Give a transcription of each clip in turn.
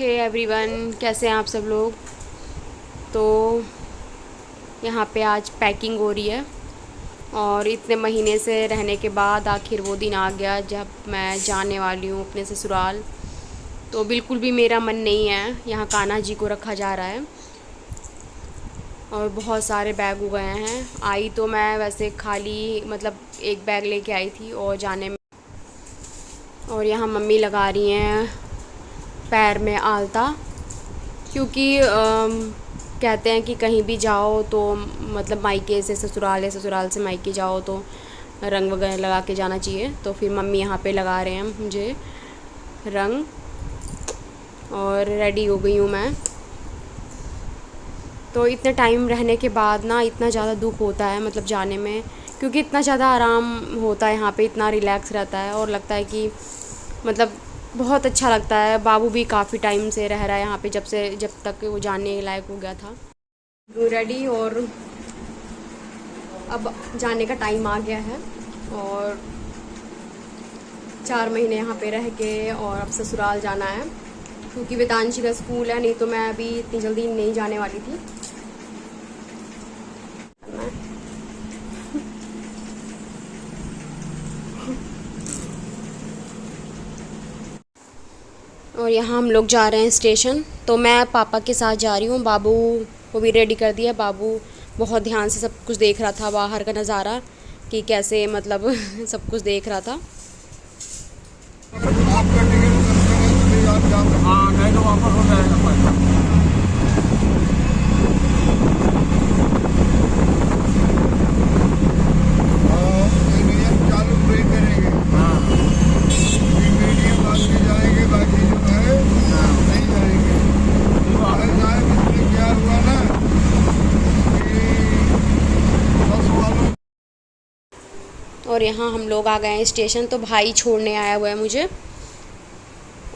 Hey everyone, कैसे हैं आप सब लोग। तो यहाँ पे आज पैकिंग हो रही है और इतने महीने से रहने के बाद आखिर वो दिन आ गया जब मैं जाने वाली हूँ अपने ससुराल। तो बिल्कुल भी मेरा मन नहीं है, यहाँ कान्हा जी को रखा जा रहा है और बहुत सारे बैग हो गए हैं। आई तो मैं वैसे खाली मतलब एक बैग लेके आई थी और जाने में, और यहाँ मम्मी लगा रही हैं पैर में आलता, क्योंकि कहते हैं कि कहीं भी जाओ तो मतलब मायके से ससुराल या ससुराल से मायके जाओ तो रंग वगैरह लगा के जाना चाहिए। तो फिर मम्मी यहाँ पे लगा रहे हैं मुझे रंग और रेडी हो गई हूँ मैं। तो इतने टाइम रहने के बाद ना इतना ज़्यादा दुख होता है मतलब जाने में, क्योंकि इतना ज़्यादा आराम होता है यहाँ पे, इतना रिलैक्स रहता है और लगता है कि मतलब बहुत अच्छा लगता है। बाबू भी काफ़ी टाइम से रह रहा है यहाँ पे, जब तक वो जाने लायक हो गया था। रेडी और अब जाने का टाइम आ गया है और 4 महीने यहाँ पे रह के और अब ससुराल जाना है, क्योंकि वेदांशी का स्कूल है। नहीं तो मैं अभी इतनी जल्दी नहीं जाने वाली थी। और यहाँ हम लोग जा रहे हैं स्टेशन। तो मैं पापा के साथ जा रही हूँ, बाबू को भी रेडी कर दिया। बाबू बहुत ध्यान से सब कुछ देख रहा था, बाहर का नज़ारा कि कैसे मतलब सब कुछ देख रहा था। आपका टिकट हाँ नहीं तो वापस हो जाएगा पैसा। चालू ब्रेक करेंगे, हाँ मीडियम आगे जाएंगे, बाकी जो है नहीं जाएंगे। साहब इसमें क्या हुआ ना कि बस वालों। और यहाँ हम लोग आ गए हैं स्टेशन। तो भाई छोड़ने आया हुआ है मुझे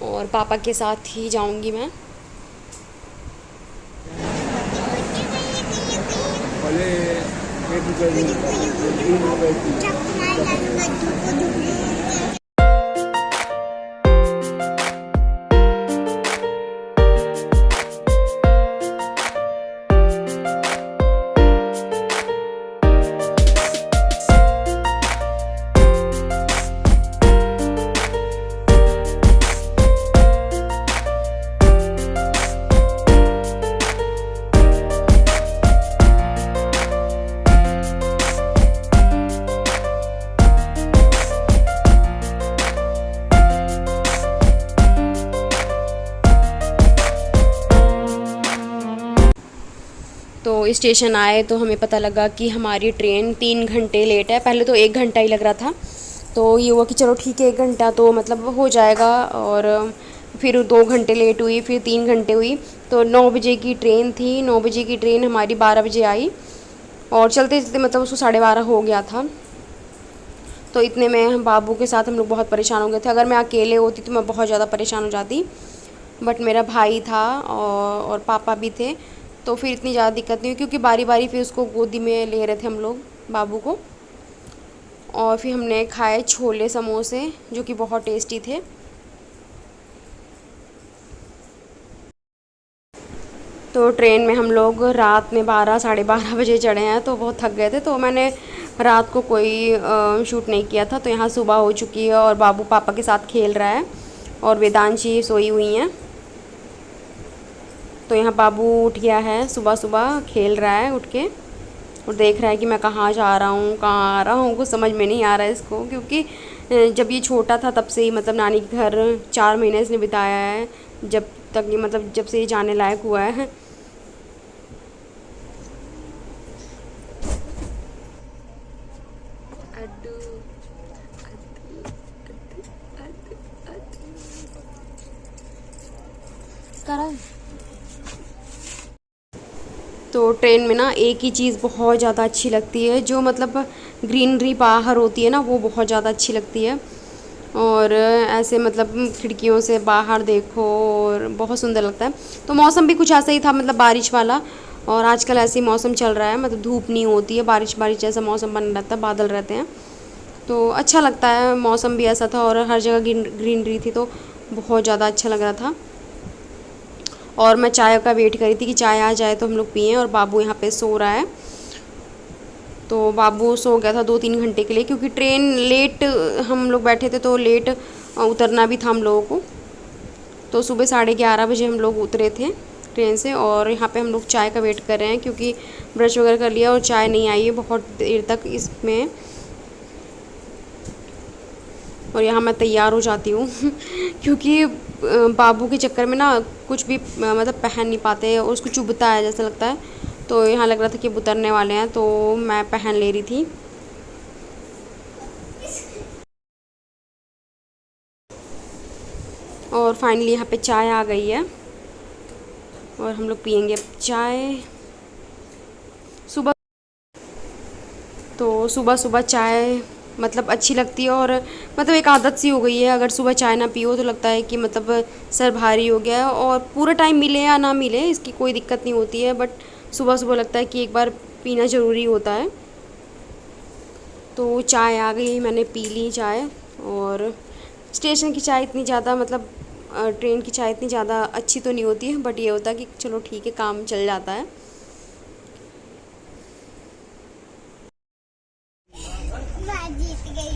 और पापा के साथ ही जाऊंगी मैं। तो स्टेशन आए तो हमें पता लगा कि हमारी ट्रेन 3 घंटे लेट है। पहले तो 1 घंटा ही लग रहा था, तो ये हुआ कि चलो ठीक है 1 घंटा तो मतलब हो जाएगा। और फिर 2 घंटे लेट हुई, फिर 3 घंटे हुई। तो 9 बजे की ट्रेन थी, 9 बजे की ट्रेन हमारी 12 बजे आई और चलते चलते मतलब उसको 12:30 हो गया था। तो इतने में हम बाबू के साथ हम लोग बहुत परेशान हो गए थे। अगर मैं अकेले होती तो मैं बहुत ज़्यादा परेशान हो जाती, बट मेरा भाई था और पापा भी थे, तो फिर इतनी ज़्यादा दिक्कत नहीं हुई, क्योंकि बारी बारी फिर उसको गोदी में ले रहे थे हम लोग बाबू को। और फिर हमने खाए छोले समोसे जो कि बहुत टेस्टी थे। तो ट्रेन में हम लोग रात में 12 साढ़े 12 बजे चढ़े हैं, तो बहुत थक गए थे। तो मैंने रात को कोई शूट नहीं किया था। तो यहाँ सुबह हो चुकी है और बाबू पापा के साथ खेल रहा है और वेदांशी सोई हुई हैं। तो यहाँ बाबू उठ गया है, सुबह सुबह खेल रहा है उठ के और देख रहा है कि मैं कहाँ जा रहा हूँ कहाँ आ रहा हूँ। कुछ समझ में नहीं आ रहा है इसको, क्योंकि जब ये छोटा था तब से ही मतलब नानी के घर 4 महीने इसने बिताया है, जब तक ये मतलब जब से ये जाने लायक हुआ है। तो ट्रेन में ना एक ही चीज़ बहुत ज़्यादा अच्छी लगती है, जो मतलब ग्रीनरी बाहर होती है ना, वो बहुत ज़्यादा अच्छी लगती है। और ऐसे मतलब खिड़कियों से बाहर देखो और बहुत सुंदर लगता है। तो मौसम भी कुछ ऐसा ही था, मतलब बारिश वाला। और आजकल ऐसे ही मौसम चल रहा है, मतलब धूप नहीं होती है, बारिश बारिश जैसा मौसम बन रहता है, बादल रहते हैं, तो अच्छा लगता है। मौसम भी ऐसा था और हर जगह ग्रीनरी थी, तो बहुत ज़्यादा अच्छा लग रहा था। और मैं चाय का वेट करी थी कि चाय आ जाए तो हम लोग पिएँ। और बाबू यहाँ पे सो रहा है। तो बाबू सो गया था 2-3 घंटे के लिए, क्योंकि ट्रेन लेट हम लोग बैठे थे तो लेट उतरना भी था हम लोगों को। तो सुबह 11:30 बजे हम लोग उतरे थे ट्रेन से। और यहाँ पे हम लोग चाय का वेट कर रहे हैं, क्योंकि ब्रश वगैरह कर लिया और चाय नहीं आई है बहुत देर तक इसमें। और यहाँ मैं तैयार हो जाती हूँ क्योंकि बाबू के चक्कर में ना कुछ भी मतलब पहन नहीं पाते और उसको चुभता है जैसा लगता है। तो यहाँ लग रहा था कि उतरने वाले हैं, तो मैं पहन ले रही थी। और फाइनली यहाँ पे चाय आ गई है और हम लोग पियेंगे अब चाय। सुबह तो सुबह सुबह चाय मतलब अच्छी लगती है, और मतलब एक आदत सी हो गई है। अगर सुबह चाय ना पियो तो लगता है कि मतलब सर भारी हो गया है। और पूरा टाइम मिले या ना मिले इसकी कोई दिक्कत नहीं होती है, बट सुबह सुबह लगता है कि एक बार पीना ज़रूरी होता है। तो चाय आ गई, मैंने पी ली चाय। और स्टेशन की चाय इतनी ज़्यादा मतलब ट्रेन की चाय इतनी ज़्यादा अच्छी तो नहीं होती है, बट ये होता है कि चलो ठीक है, काम चल जाता है। मैं जीत गई।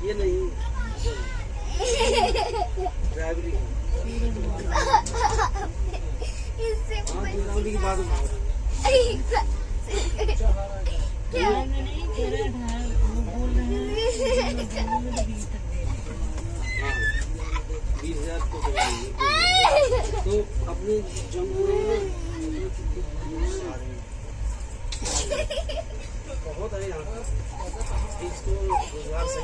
ये नहीं ड्राइवरी की बात तो अपने बहुत है यहाँ पर इसको रोजगार सही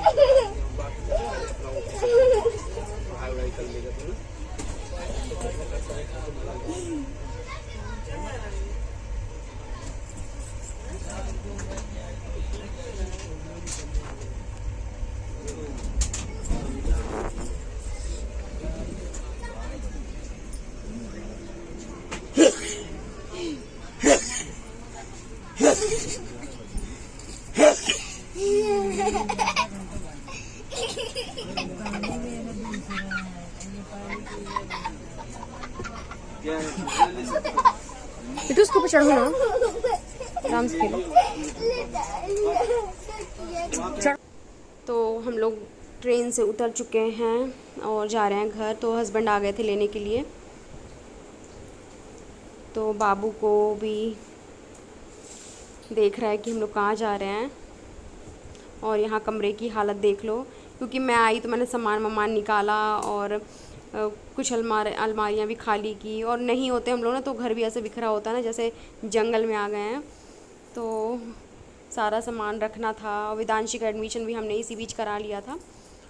पढ़ाई कर लेगा तो ना। क्या ये तो उसके ऊपर चढ़ो ना, आराम से खेलो। तो हम लोग ट्रेन से उतर चुके हैं और जा रहे हैं घर। तो हस्बैंड आ गए थे लेने के लिए। तो बाबू को भी देख रहा है कि हम लोग कहाँ जा रहे हैं। और यहाँ कमरे की हालत देख लो, क्योंकि मैं आई तो मैंने सामान निकाला और कुछ अलमारियाँ भी खाली की। और नहीं होते हम लोग ना तो घर भी ऐसे बिखरा होता है ना, जैसे जंगल में आ गए हैं। तो सारा सामान रखना था। और वेदांशी का एडमिशन भी हमने इसी बीच करा लिया था।